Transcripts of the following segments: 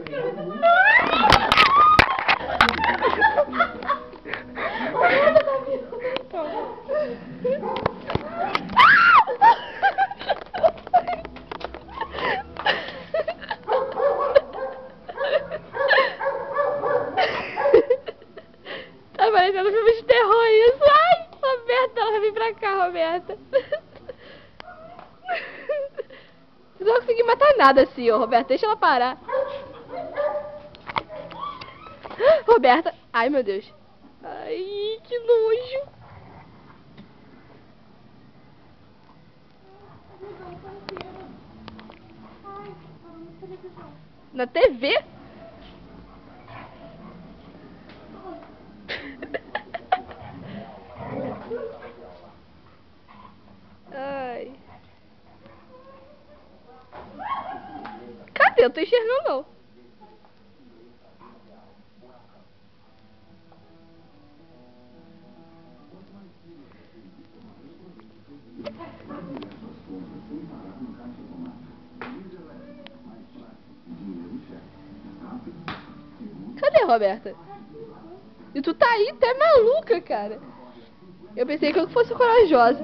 Tá parecendo um filme de terror isso. Ai, Roberta, ela vai vir pra cá, Roberta. Não vou conseguir matar nada assim, ó, Roberta. Deixa ela parar. Roberta. Ai, meu Deus. Ai, que nojo. Na TV? Ai. Cadê? Eu tô enxergando não. Cadê, Roberta? E tu tá aí, até maluca, cara. Eu pensei que eu fosse corajosa.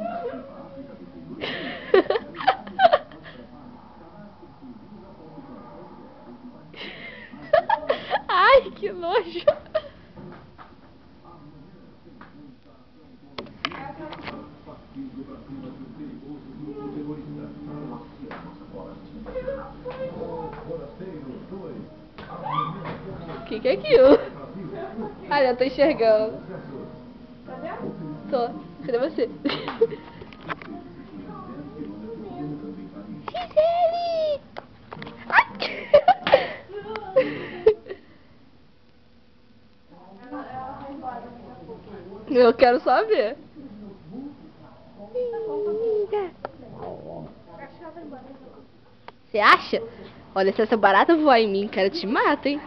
Ai, que nojo. Que é aquilo? Ai, eu tô enxergando. Tá vendo? Tô. Cadê você? Gisele! Eu quero só ver. Você acha? Olha, se essa barata voar em mim, cara, te mata, hein?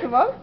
Vamos?